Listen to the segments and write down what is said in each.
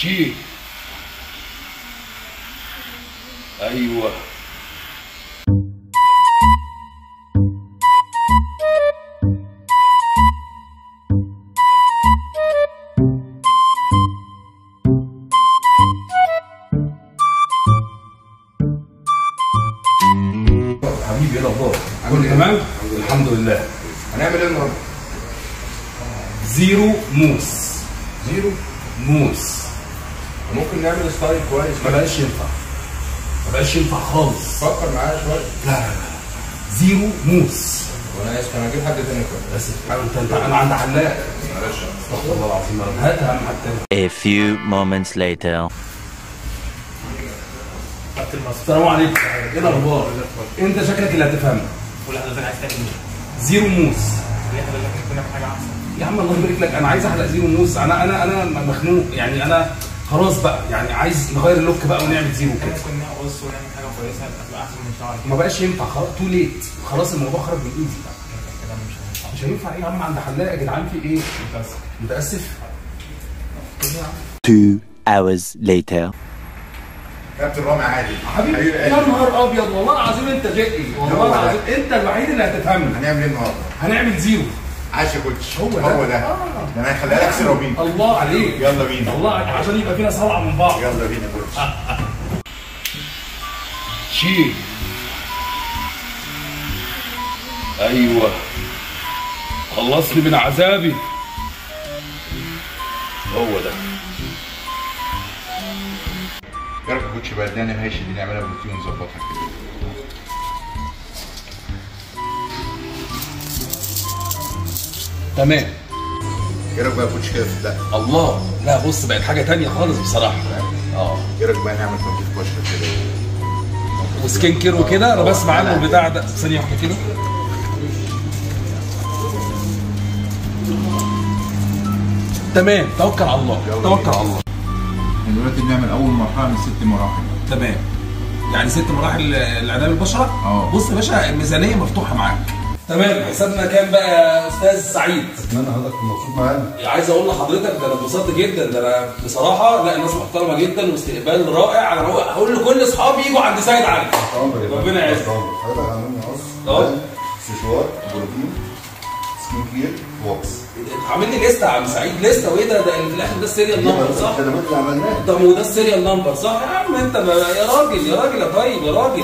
شيل. ايوه. حبيبي ايه الاخبار؟ كله تمام؟ الحمد لله. هنعمل ايه النهارده؟ زيرو موس. زيرو موس. ممكن نعمل ستايل كويس. ما بقاش ينفع. ما بقاش ينفع خالص. فكر معايا شويه. لا لا لا. زيرو موس. وانا اسف، انا هجيب حد تاني كويس. اسف انت انا عند حلاق. معلش. استغفر الله العظيم يا رب. هات اهم حد تاني. A few moments later. السلام عليكم. ايه الاخبار؟ انت شكلك اللي هتفهمنا. قول لحضرتك عايز تعمل ايه؟ زيرو موس. ليه حضرتك ممكن نعمل حاجه احسن؟ يا عم الله يبارك لك، انا عايز احلق زيرو موس. انا مخنوق يعني. انا خلاص بقى يعني عايز نغير اللوك بقى ونعمل زيرو كده. ممكن نقص ونعمل حاجه كويسه هتبقى احسن من شعرك. ما بقاش ينفع خلاص، تو ليت. خلاص الموضوع خرج من ايدي بقى. كده مش مش هينفع. ايه يا عم عند حلاق يا جدعان؟ في ايه؟ متاسف. 2 hours later. كابتن رامي عادل حبيبي يا نهار ابيض، والله العظيم انت جئي، والله العظيم انت الوحيد اللي هتفهمنا. هنعمل ايه النهارده؟ هنعمل زيرو. عاش يا كوتش. هو ده. ده انا هخليها لك سيراميك. الله عليك. يلا بينا. الله عليك، عشان يبقى فينا صلعه من بعض. يلا بينا يا كوتش. شيل. ايوه. خلصني من عذابي. هو ده. ايه رايك يا كوتش بقى اداني ماشي دي نعملها بروتين ونظبطها كده. تمام. ايه رايك بقى يا كوتش كده في الدقه؟ الله. لا بص، بقت حاجه تانية خالص بصراحه. ايه رايك بقى نعمل تنظيف بشره كده وسكين كير وكده. انا بسمع عنه البتاع ده. ثانيه واحده كده. تمام. توكل على الله. توكل على الله. احنا دلوقتي بنعمل اول مرحله من 6 مراحل. تمام. يعني 6 مراحل لعنايه البشره. بص يا باشا، الميزانيه مفتوحه معاك. تمام. حسابنا كام بقى يا استاذ سعيد؟ اتمنى حضرتك مبسوط معانا. عايز اقول لحضرتك ده انا اتبسطت جدا. ده انا بصراحه لا، الناس محترمه جدا واستقبال رائع. انا هقول لكل اصحابي يجوا عند سيد علي. ربنا يعزك. حضرتك عاملين قص سشوار بروتين سكين كير ووكس. عامل لي لسته يا عم سعيد. لسته وايه ده اللي في الاخر ده السيريال نمبر صح؟ ده اللي عملناه. طب وده السيريال نمبر صح يا عم؟ انت يا راجل يا راجل يا طيب يا راجل.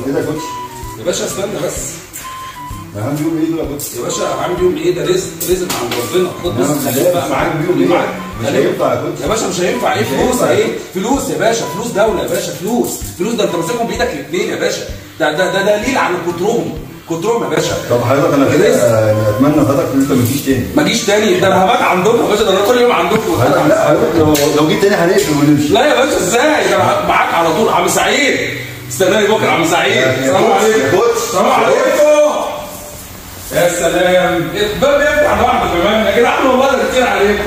ايه ده يا كوتش؟ يا باشا استنى بس. ده عندي يوم ايه دول يا كوتش؟ يا باشا عامل يوم ايه؟ ده رزق رزق من عند ربنا. خد بص خليك بقى معاك بيوم ايه؟ مش هينفع يا كوتش. يا باشا مش هينفع. ايه فلوس ايه؟ فلوس يا باشا، فلوس دوله يا باشا، فلوس ده انت ماسكهم بايدك الاثنين يا باشا. ده دليل على كترهم يا باشا. طب حضرتك انا كده اتمنى حضرتك ان انت ما تجيش تاني. ما جيش تاني؟ ده انا هبات عندكم يا باشا. ده انا كل يوم عندكم. لا حضرتك لو جيت تاني هنقفل ونمشي. لا يا باشا ازاي؟ ده انا معاك على طول. عم سعيد استناني بكره يا عم سعيد. السلام عليكم. السلام عليكم. يا سلام. الباب يفتح لوحده كمان يا جدعان، والله ده كتير عليكم.